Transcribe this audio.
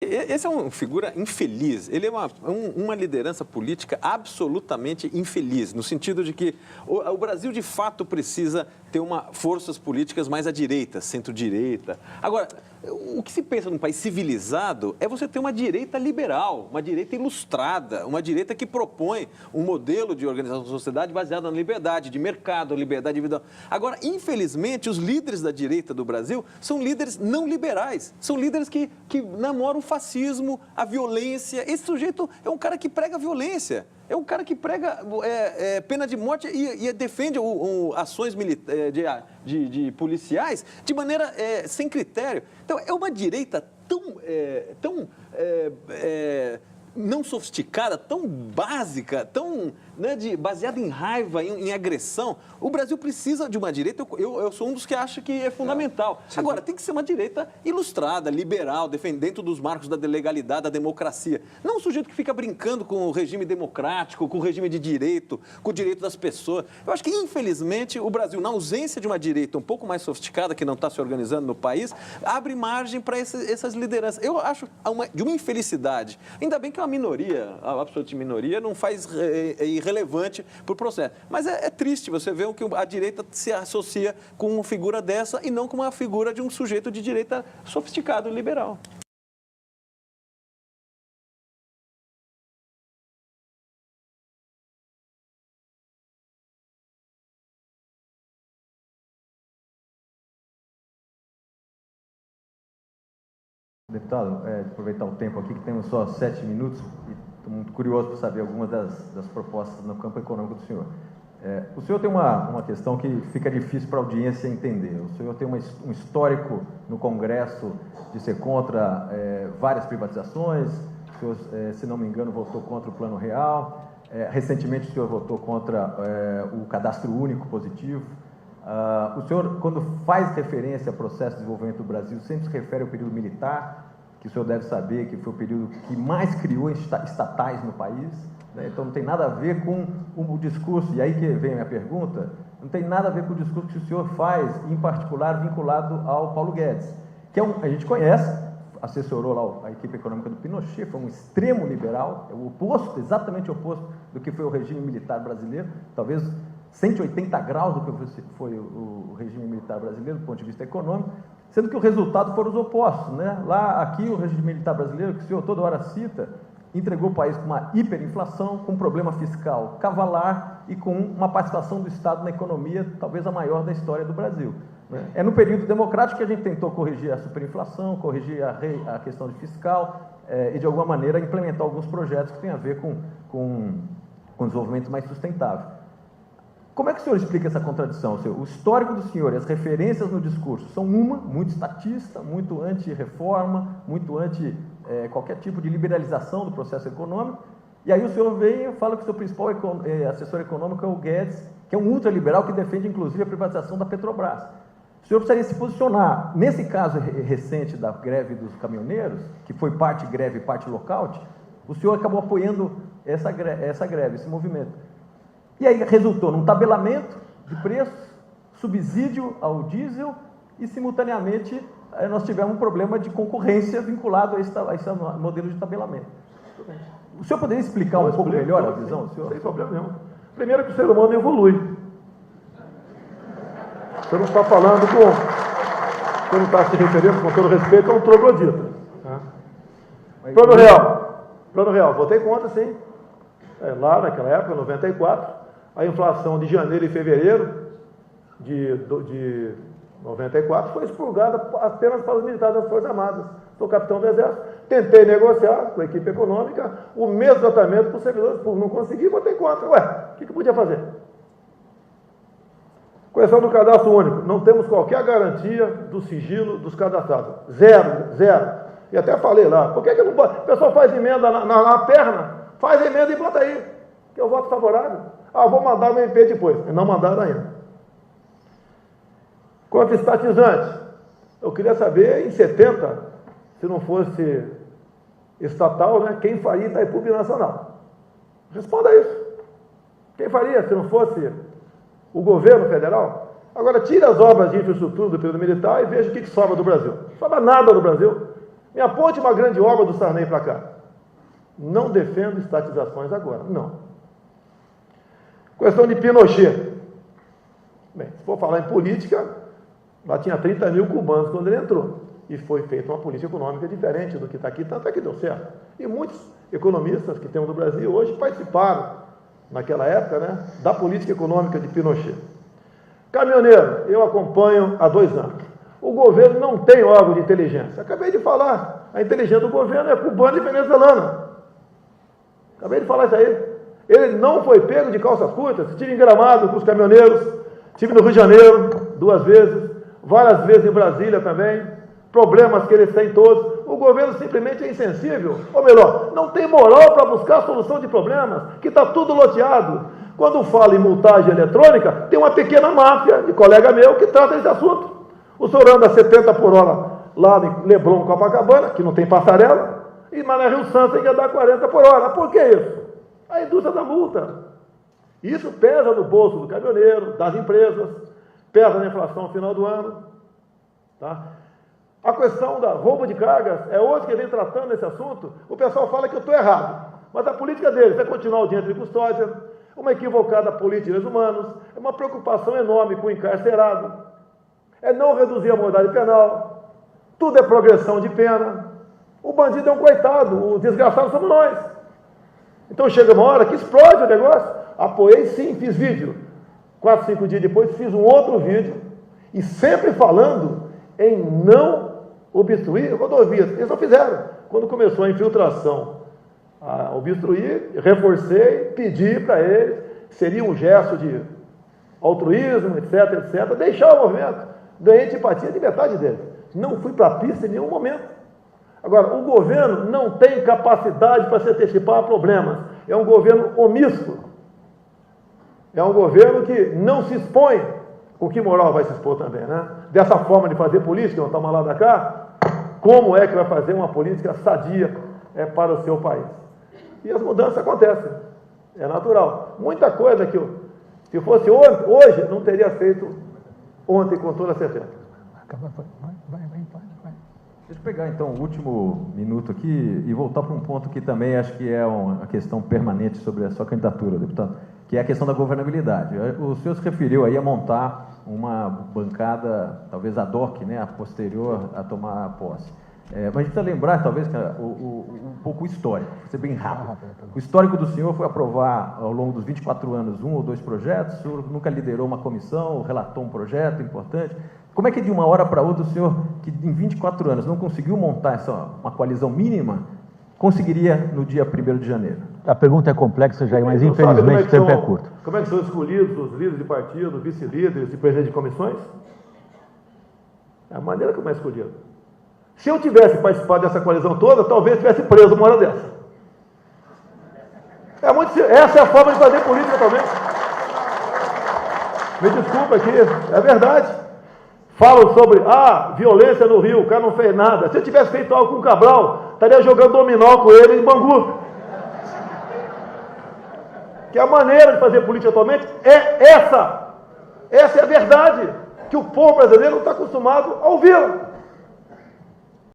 Esse é uma figura infeliz, ele é uma liderança política absolutamente infeliz, no sentido de que o Brasil, de fato, precisa ter forças políticas mais à direita, centro-direita. Agora, o que se pensa num país civilizado é você ter uma direita liberal, uma direita ilustrada, uma direita que propõe um modelo de organização da sociedade baseado na liberdade de mercado, liberdade individual. Agora, infelizmente, os líderes da direita do Brasil são líderes não liberais, são líderes que namoram o fascismo, a violência. Esse sujeito é um cara que prega violência. É um cara que prega pena de morte e defende ações de policiais de maneira sem critério. Então, é uma direita tão não sofisticada, tão básica, tão baseada em raiva, em agressão. O Brasil precisa de uma direita, eu sou um dos que acha que é fundamental. Agora, tem que ser uma direita ilustrada, liberal, dentro dos marcos da legalidade, da democracia. Não um sujeito que fica brincando com o regime democrático, com o regime de direito, com o direito das pessoas. Eu acho que, infelizmente, o Brasil, na ausência de uma direita um pouco mais sofisticada, que não está se organizando no país, abre margem para essas lideranças. Eu acho de uma infelicidade. Ainda bem que uma minoria, a absoluta minoria, não faz irrelevante para o processo. Mas é triste você ver que a direita se associa com uma figura dessa e não com uma figura de um sujeito de direita sofisticado e liberal. Deputado, aproveitar o tempo aqui, que temos só 7 minutos, e estou muito curioso para saber algumas das propostas no campo econômico do senhor. O senhor tem uma questão que fica difícil para a audiência entender. O senhor tem um histórico no Congresso de ser contra várias privatizações, o senhor, se não me engano, votou contra o Plano Real, recentemente o senhor votou contra o Cadastro Único Positivo. O senhor, quando faz referência ao processo de desenvolvimento do Brasil, sempre se refere ao período militar, que o senhor deve saber que foi o período que mais criou estatais no país, né? Então não tem nada a ver com o discurso, e aí que vem a minha pergunta, não tem nada a ver com o discurso que o senhor faz, em particular vinculado ao Paulo Guedes, que a gente conhece, assessorou lá a equipe econômica do Pinochet, foi um extremo liberal, é o oposto, exatamente o oposto do que foi o regime militar brasileiro, talvez 180 graus do que foi o regime militar brasileiro, do ponto de vista econômico, sendo que o resultado foram os opostos, né? Aqui, o regime militar brasileiro, que o senhor toda hora cita, entregou o país com uma hiperinflação, com um problema fiscal cavalar e com uma participação do Estado na economia, talvez a maior da história do Brasil, né? É no período democrático que a gente tentou corrigir a superinflação, corrigir a questão de fiscal e, de alguma maneira, implementar alguns projetos que têm a ver com desenvolvimento mais sustentável. Como é que o senhor explica essa contradição? O histórico do senhor e as referências no discurso são muito estatista, muito anti-reforma, muito anti qualquer tipo de liberalização do processo econômico, e aí o senhor vem e fala que o seu principal assessor econômico é o Guedes, que é um ultraliberal que defende, inclusive, a privatização da Petrobras. O senhor precisaria se posicionar, nesse caso recente da greve dos caminhoneiros, que foi parte greve e parte lockout, o senhor acabou apoiando essa greve, esse movimento. E aí resultou num tabelamento de preços, subsídio ao diesel e, simultaneamente, nós tivemos um problema de concorrência vinculado a esse modelo de tabelamento. O senhor poderia explicar um pouco melhor a visão do senhor? Sem problema nenhum. Primeiro que o ser humano evolui. Você não está falando você não está se referindo, com todo respeito, a um troglodita. Plano Real, votei contra, sim. Lá naquela época, 94, a inflação de janeiro e fevereiro de 94 foi expurgada apenas para os militares das Forças Armadas. Sou capitão do Exército, tentei negociar com a equipe econômica o mesmo tratamento para os servidores públicos. Não consegui, votei contra. O que podia fazer? Questão do cadastro único. Não temos qualquer garantia do sigilo dos cadastrados. Zero. E até falei lá, por que não pode? O pessoal faz emenda na perna, faz emenda e bota aí, que eu voto favorável. Vou mandar o MP depois. Não mandaram ainda. Quanto a estatizantes, eu queria saber, em 70, se não fosse estatal, né, quem faria Itaipu Binacional? Responda isso. Quem faria se não fosse o governo federal? Agora, tire as obras de infraestrutura do período militar e veja o que sobra do Brasil. Não sobra nada do Brasil. Me aponte uma grande obra do Sarney para cá. Não defendo estatizações agora, não. Questão de Pinochet. Bem, se for falar em política, lá tinha 30 mil cubanos quando ele entrou. E foi feita uma política econômica diferente do que está aqui, tanto é que deu certo. E muitos economistas que temos no Brasil hoje participaram, naquela época, né, da política econômica de Pinochet. Caminhoneiro, eu acompanho há 2 anos. O governo não tem órgão de inteligência. Acabei de falar, a inteligência do governo é cubana e venezuelana. Acabei de falar isso aí. Ele não foi pego de calças curtas. Estive em Gramado com os caminhoneiros, estive no Rio de Janeiro 2 vezes, várias vezes em Brasília também. Problemas que eles têm todos. O governo simplesmente é insensível. Ou melhor, não tem moral para buscar a solução de problemas, que está tudo loteado. Quando fala em multagem eletrônica, tem uma pequena máfia de colega meu que trata esse assunto. O senhor anda 70 por hora lá em Leblon, Copacabana, que não tem passarela, mas na Rio Santos tem que andar 40 por hora. Por que isso? A indústria da multa. Isso pesa no bolso do caminhoneiro, das empresas, pesa na inflação no final do ano. Tá? A questão da roubo de cargas é hoje que vem tratando esse assunto. O pessoal fala que eu estou errado, mas a política deles é continuar o dinheiro de custódia, uma equivocada política de direitos humanos, é uma preocupação enorme com o encarcerado, é não reduzir a moralidade penal, tudo é progressão de pena. O bandido é um coitado, o desgraçado somos nós. Então chega uma hora que explode o negócio. Apoiei sim, fiz vídeo. 4, 5 dias depois fiz um outro vídeo, e sempre falando em não obstruir rodovias. Eles não fizeram. Quando começou a infiltração, a obstruir, reforcei, pedi para eles, seria um gesto de altruísmo, etc, etc, deixar o movimento. Ganhei antipatia de metade deles. Não fui para a pista em nenhum momento. Agora, o governo não tem capacidade para se antecipar a problemas. É um governo omisso. É um governo que não se expõe. O que moral vai se expor também, né? Dessa forma de fazer política, não toma lá da cá, como é que vai fazer uma política sadia para o seu país? E as mudanças acontecem. É natural. Muita coisa que se fosse hoje, não teria feito ontem com toda certeza. Deixa eu pegar então o último minuto aqui e voltar para um ponto que também acho que é uma questão permanente sobre a sua candidatura, deputado, que é a questão da governabilidade. O senhor se referiu aí a montar uma bancada, talvez ad hoc, né, a posterior a tomar a posse. Mas a gente precisa lembrar, talvez, um pouco o histórico, vou ser bem rápido. O histórico do senhor foi aprovar, ao longo dos 24 anos, 1 ou 2 projetos, o senhor nunca liderou uma comissão, relatou um projeto importante. Como é que de uma hora para outra o senhor, que em 24 anos não conseguiu montar uma coalizão mínima, conseguiria no dia 1º de janeiro? A pergunta é complexa, Jair, mas infelizmente o tempo é curto. Como é que são escolhidos os líderes de partido, vice-líderes e presidentes de comissões? É a maneira como é escolhido. Se eu tivesse participado dessa coalizão toda, talvez tivesse preso uma hora dessa. Essa é a forma de fazer política também. Me desculpa aqui, é verdade. Falam sobre, violência no Rio, o cara não fez nada. Se eu tivesse feito algo com o Cabral, estaria jogando dominó com ele em Bangu. Que a maneira de fazer política atualmente é essa. Essa é a verdade que o povo brasileiro não está acostumado a ouvir.